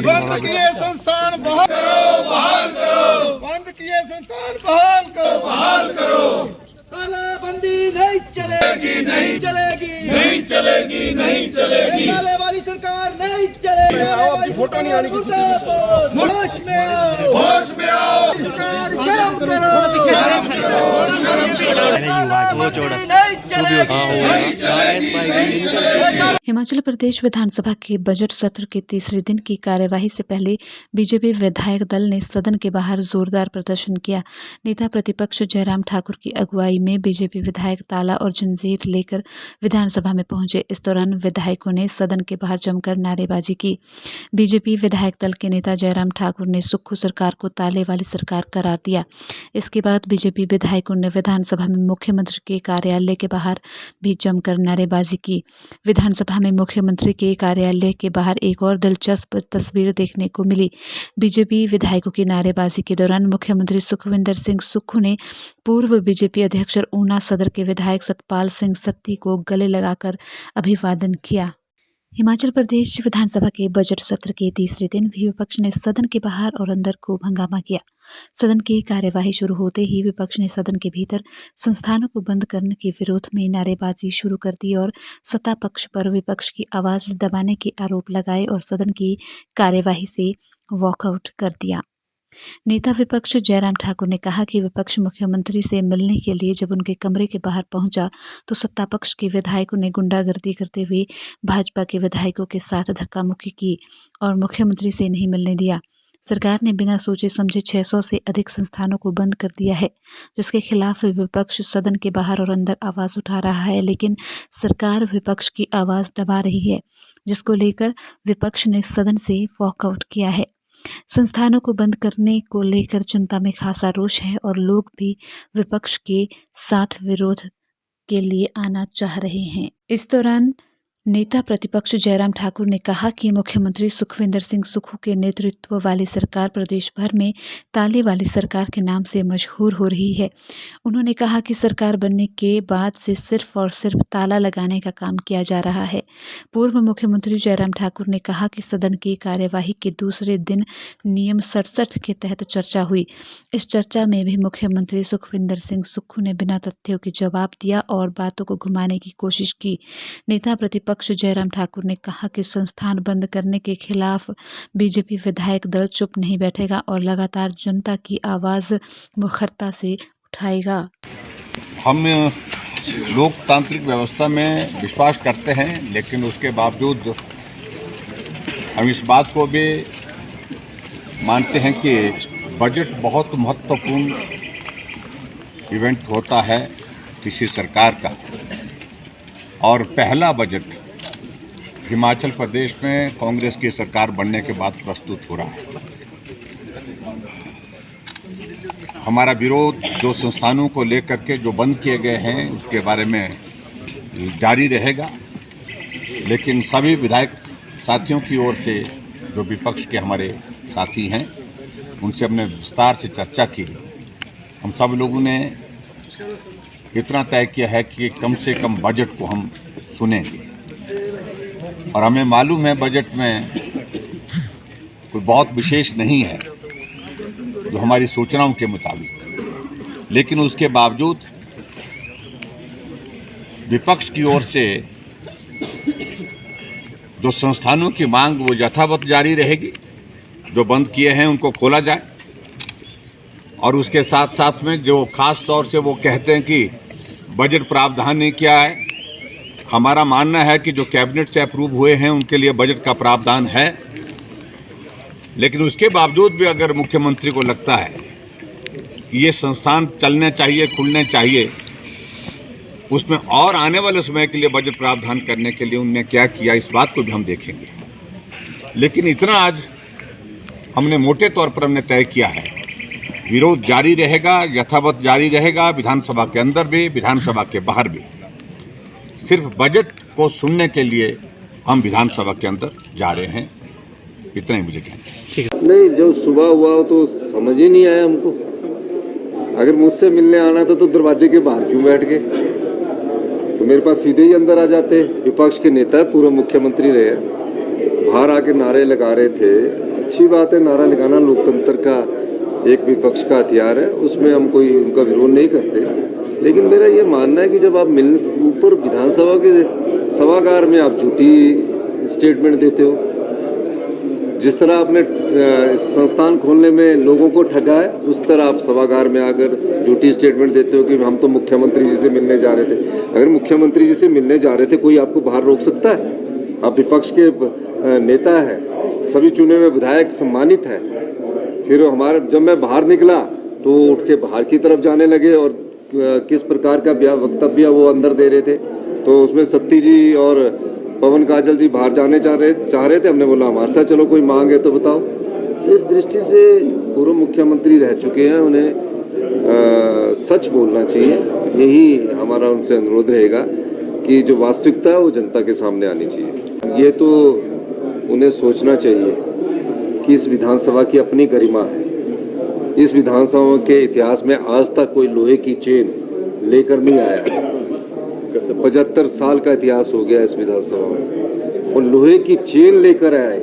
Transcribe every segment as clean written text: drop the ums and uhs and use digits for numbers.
बंद किए संस्थान बहाल करो, बंद किए संस्थान बहाल करो। तालाबंदी नहीं चलेगी, नहीं चलेगी, नहीं चलेगी, नहीं चलेगी। ताले वाली सरकार नहीं चलेगी। फोटो नहीं आने की होश में आओ, होश में आओ। सरकार शर्म करो, हिमाचल प्रदेश विधानसभा के बजट सत्र के तीसरे दिन की कार्यवाही से पहले बीजेपी विधायक दल ने सदन के बाहर जोरदार प्रदर्शन किया। नेता प्रतिपक्ष जयराम ठाकुर की अगुवाई में बीजेपी विधायक ताला और जंजीर लेकर विधानसभा में पहुंचे। इस दौरान विधायकों ने सदन के बाहर जमकर नारेबाजी की। बीजेपी विधायक दल के नेता जयराम ठाकुर ने सुक्खू सरकार को ताले वाली सरकार करार दिया। इसके बाद बीजेपी विधायकों ने विधानसभा में मुख्यमंत्री के कार्यालय के बाहर भी जमकर नारेबाजी की। विधानसभा में मुख्यमंत्री के कार्यालय के बाहर एक और दिलचस्प तस्वीर देखने को मिली। बीजेपी विधायकों की नारेबाजी के दौरान मुख्यमंत्री सुखविंदर सिंह सुक्खू ने पूर्व बीजेपी अध्यक्ष और ऊना सदर के विधायक सतपाल सिंह सत्ती को गले लगाकर अभिवादन किया। हिमाचल प्रदेश विधानसभा के बजट सत्र के तीसरे दिन भी विपक्ष ने सदन के बाहर और अंदर खूब हंगामा किया। सदन की कार्यवाही शुरू होते ही विपक्ष ने सदन के भीतर संस्थानों को बंद करने के विरोध में नारेबाजी शुरू कर दी और सत्ता पक्ष पर विपक्ष की आवाज दबाने के आरोप लगाए और सदन की कार्यवाही से वॉकआउट कर दिया। नेता विपक्ष जयराम ठाकुर ने कहा कि विपक्ष मुख्यमंत्री से मिलने के लिए जब उनके कमरे के बाहर पहुंचा तो सत्ता पक्ष के विधायकों ने गुंडागर्दी करते हुए भाजपा के विधायकों के साथ धक्का मुक्की की और मुख्यमंत्री से नहीं मिलने दिया। सरकार ने बिना सोचे समझे 600 से अधिक संस्थानों को बंद कर दिया है, जिसके खिलाफ विपक्ष सदन के बाहर और अंदर आवाज उठा रहा है, लेकिन सरकार विपक्ष की आवाज दबा रही है, जिसको लेकर विपक्ष ने सदन से वॉकआउट किया है। संस्थानों को बंद करने को लेकर जनता में खासा रोष है और लोग भी विपक्ष के साथ विरोध के लिए आना चाह रहे हैं। इस दौरान नेता प्रतिपक्ष जयराम ठाकुर ने कहा कि मुख्यमंत्री सुखविंदर सिंह सुक्खू के नेतृत्व वाली सरकार प्रदेश भर में ताले वाली सरकार के नाम से मशहूर हो रही है। उन्होंने कहा कि सरकार बनने के बाद से सिर्फ और सिर्फ ताला लगाने का काम किया जा रहा है। पूर्व मुख्यमंत्री जयराम ठाकुर ने कहा कि सदन की कार्यवाही के दूसरे दिन नियम 67 के तहत चर्चा हुई। इस चर्चा में भी मुख्यमंत्री सुखविंदर सिंह सुक्खू ने बिना तथ्यों के जवाब दिया और बातों को घुमाने की कोशिश की। नेता प्रतिपक्ष जयराम ठाकुर ने कहा कि संस्थान बंद करने के खिलाफ बीजेपी विधायक दल चुप नहीं बैठेगा और लगातार जनता की आवाज मुखरता से उठाएगा। हम लोकतांत्रिक व्यवस्था में विश्वास करते हैं, लेकिन उसके बावजूद हम इस बात को भी मानते हैं कि बजट बहुत महत्वपूर्ण इवेंट होता है किसी सरकार का, और पहला बजट हिमाचल प्रदेश में कांग्रेस की सरकार बनने के बाद प्रस्तुत हो रहा है। हमारा विरोध जो संस्थानों को लेकर के जो बंद किए गए हैं उसके बारे में जारी रहेगा, लेकिन सभी विधायक साथियों की ओर से जो विपक्ष के हमारे साथी हैं उनसे हमने विस्तार से चर्चा की। हम सब लोगों ने इतना तय किया है कि कम से कम बजट को हम सुनेंगे, और हमें मालूम है बजट में कोई बहुत विशेष नहीं है जो हमारी सूचनाओं के मुताबिक, लेकिन उसके बावजूद विपक्ष की ओर से जो संस्थानों की मांग वो यथावत जारी रहेगी। जो बंद किए हैं उनको खोला जाए, और उसके साथ साथ में जो खास तौर से वो कहते हैं कि बजट प्रावधान नहीं किया है, हमारा मानना है कि जो कैबिनेट से अप्रूव हुए हैं उनके लिए बजट का प्रावधान है, लेकिन उसके बावजूद भी अगर मुख्यमंत्री को लगता है कि ये संस्थान चलने चाहिए, खुलने चाहिए, उसमें और आने वाले समय के लिए बजट प्रावधान करने के लिए उन्होंने क्या किया, इस बात को भी हम देखेंगे। लेकिन इतना आज हमने मोटे तौर पर हमने तय किया है, विरोध जारी रहेगा, यथावत जारी रहेगा, विधानसभा के अंदर भी, विधानसभा के बाहर भी। सिर्फ बजट को सुनने के लिए हम विधानसभा के अंदर जा रहे हैं, इतना ही मुझे कहना है। नहीं, जो सुबह हुआ हो तो समझ ही नहीं आया हमको। अगर मुझसे मिलने आना था तो दरवाजे के बाहर क्यों बैठ गए? तो मेरे पास सीधे ही अंदर आ जाते। विपक्ष के नेता पूर्व मुख्यमंत्री रहे, बाहर आके नारे लगा रहे थे। अच्छी बात है, नारा लगाना लोकतंत्र का एक विपक्ष का हथियार है, उसमें हम कोई उनका विरोध नहीं करते। लेकिन मेरा ये मानना है कि जब आप ऊपर विधानसभा के सभागार में आप झूठी स्टेटमेंट देते हो, जिस तरह आपने संस्थान खोलने में लोगों को ठगा है, उस तरह आप सभागार में आकर झूठी स्टेटमेंट देते हो कि हम तो मुख्यमंत्री जी से मिलने जा रहे थे। अगर मुख्यमंत्री जी से मिलने जा रहे थे, कोई आपको बाहर रोक सकता है? आप विपक्ष के नेता हैं, सभी चुने हुए विधायक सम्मानित हैं। फिर जब मैं बाहर निकला तो उठ के बाहर की तरफ जाने लगे और किस प्रकार का वक्तव्य वो अंदर दे रहे थे। तो उसमें सत्ती जी और पवन काजल जी बाहर जाने चाह रहे थे। हमने बोला हमारे साथ चलो, कोई मांग है तो बताओ। तो इस दृष्टि से पूर्व मुख्यमंत्री रह चुके हैं, उन्हें सच बोलना चाहिए। यही हमारा उनसे अनुरोध रहेगा कि जो वास्तविकता है वो जनता के सामने आनी चाहिए। ये तो उन्हें सोचना चाहिए कि इस विधानसभा की अपनी गरिमा है। इस विधानसभा के इतिहास में आज तक कोई लोहे की चेन लेकर नहीं आया। 75 साल का इतिहास हो गया इस विधानसभा में, और लोहे की चेन लेकर आए।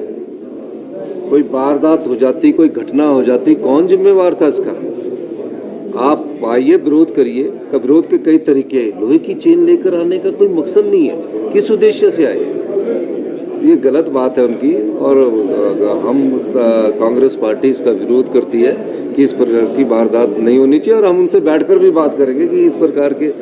कोई वारदात हो जाती, कोई घटना हो जाती, कौन जिम्मेवार था इसका? आप आइए, विरोध करिए। का विरोध के कई तरीके हैं। लोहे की चेन लेकर आने का कोई मकसद नहीं है। किस उद्देश्य से आए? ये गलत बात है उनकी, और हम कांग्रेस पार्टी इसका विरोध करती है कि इस प्रकार की वारदात नहीं होनी चाहिए। और हम उनसे बैठकर भी बात करेंगे कि इस प्रकार के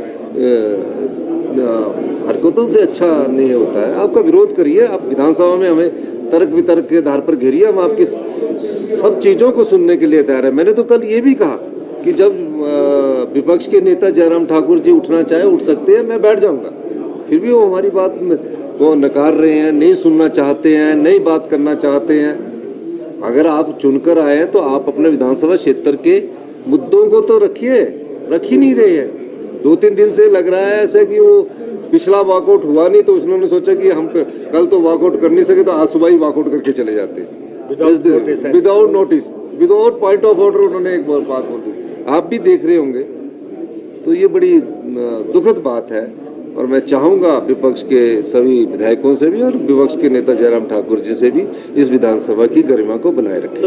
हरकतों से अच्छा नहीं होता है। आपका विरोध करिए, आप विधानसभा में हमें तर्क वितर्क के आधार पर घेरिए। हम आपकी सब चीज़ों को सुनने के लिए तैयार है। मैंने तो कल ये भी कहा कि जब विपक्ष के नेता जयराम ठाकुर जी उठना चाहे उठ सकते हैं, मैं बैठ जाऊंगा। फिर भी वो हमारी बात को नकार रहे हैं, नहीं सुनना चाहते हैं, नहीं बात करना चाहते हैं। अगर आप चुनकर आए हैं तो आप अपने विधानसभा क्षेत्र के मुद्दों को तो रखिए, रख ही नहीं रहे हैं। 2-3 दिन से लग रहा है ऐसा कि वो पिछला वॉकआउट हुआ नहीं, तो उन्होंने सोचा कि हम कल तो वॉकआउट कर नहीं सके, तो आज सुबह ही वॉकआउट करके चले जाते। Without notice, without point of order उन्होंने एक बात बोल दी। आप भी देख रहे होंगे। तो ये बड़ी दुखद बात है, और मैं चाहूँगा विपक्ष के सभी विधायकों से भी और विपक्ष के नेता जयराम ठाकुर जी से भी इस विधानसभा की गरिमा को बनाए रखें।